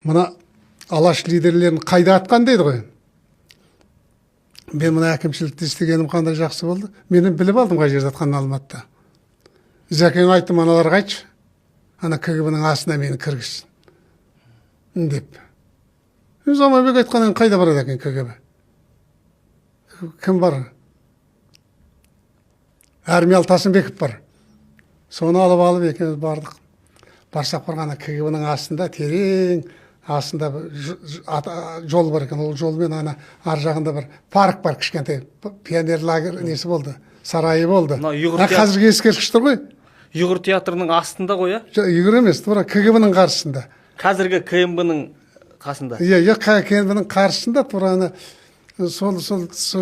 Мына алаш лидерлерін қайда атқан дейді ғой. Мен мына әкімшілікті істегенім қандай жақсы болды. Мен біліп алдым қай жерде атқанын Алматыда. Зәкең айтты, аналарға айтшы, ана КГБ-ның астына мені кіргізсін деп. Заманбек айтқаннан қайда барады екен КГБ? Кім бар? Әрмиял Тасынбеков бар. Соны алып екеуміз бардық. Барсақ барғанда КГБ-ның астында, терең астында жол бар екен. Ол жолмен ана ар жағында бір парк бар, кішкентай пионер лагерь несі болды, сарайы болды. Қазіргі ескерткіш тұр ғой. Ұйғыр театрының астында ғой, а? Ұйғыр емес, тура КГБ-ның қарсысында. Қазіргі КМБ-ның қасында. Иә, КМБ-ның қарсысында тура ана сол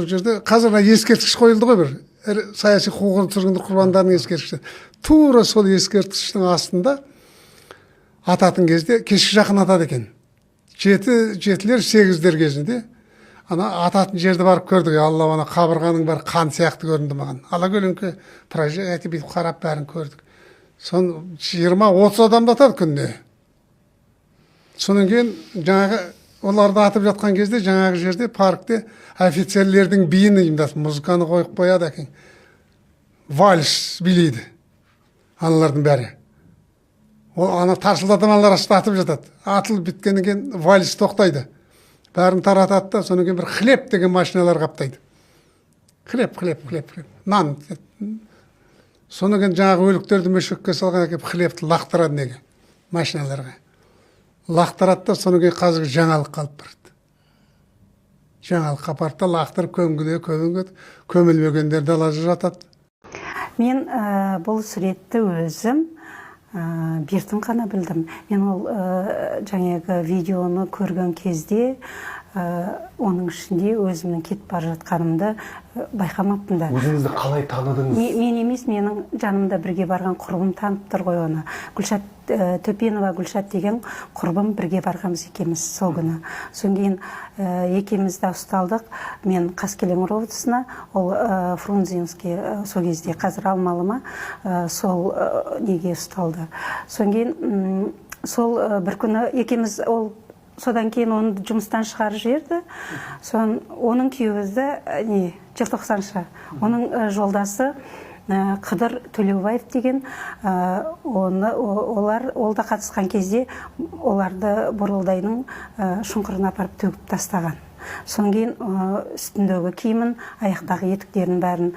жерде қазір ескерткіш қойылды ғой, бір саяси қуғын-сүргін құрбандарының ескерткіші. Тура сол ескерткіштің астында ататын кезде кешкі жақын атады екен. Жетілер, сегіздер кезінде ана ататын жерді барып көрдік. Алла, ана қабырғаның бар қан сияқты көрінді маған. Ала көлеңке прожектор бүйтіп қарап бәрін көрдік. Сон 20-30 адамды атады күнде. Сонан кейін жаңағы оларды атып жатқан кезде жаңағы жерде паркте офицерлердің биін ұйымдасып, музыканы қойып қояды екен. Вальс билейді. Аналардың бәрі. Ол ана тарсылдатып аналар арасында атып жатады. Атылып біткеннен кейін вальс тоқтайды. Бәрін таратады да, содан кейін бір хлеб деген машиналар қаптайды. Хлеб. Нан. Содан кейін жаңағы өліктерді мешекке салған әкеп хлебті лақтырады неге? Машиналарға. Лақтырады да, содан кейін қазіргі жаңалық қалып барады. Жаңалық апарды да лақтырып көмілмегендерді ала жатады. Мен бұл суретті өзім бертін қана білдім. Мен ол жаңағы видеоны көрген кезде оның ішінде өзімнің кетіп бара жатқанымды байқамаппын да. Өзіңізді қалай таныдыңыз? Мен емес, менің жанымда бірге барған құрбым танып тұр ғой оны. Гүлшат Төпенова Гүлшат деген құрбым, бірге барғанбыз екеуміз сол күні. Содан кейін екеуміз де ұсталдық. Мен Қаскелең ровдысына, ол Фрунзенский сол кезде, қазір Алмалы ма, сол неге ұсталды. Содан кейін сол бір күні екеуміз содан кейін оны жұмыстан шығарып жіберді. Оның күйеуі желтоқсаншы. Оның жолдасы Қыдыр Төлеубаев деген, ол да қатысқан кезде оларды Борылдайдың шұңқырына апарып төгіп тастаған. Содан кейін үстіндегі киімін, аяқтағы етіктерін бәрін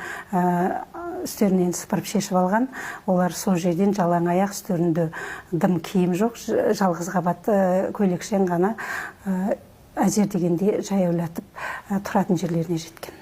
үстерінен сыпырып шешіп алған. Олар сол жерден жалаң аяқ, үстерінде дым киім жоқ, жалғыз қабат көйлекшең ғана әзер дегенде жаяулатып тұратын жерлеріне жеткен.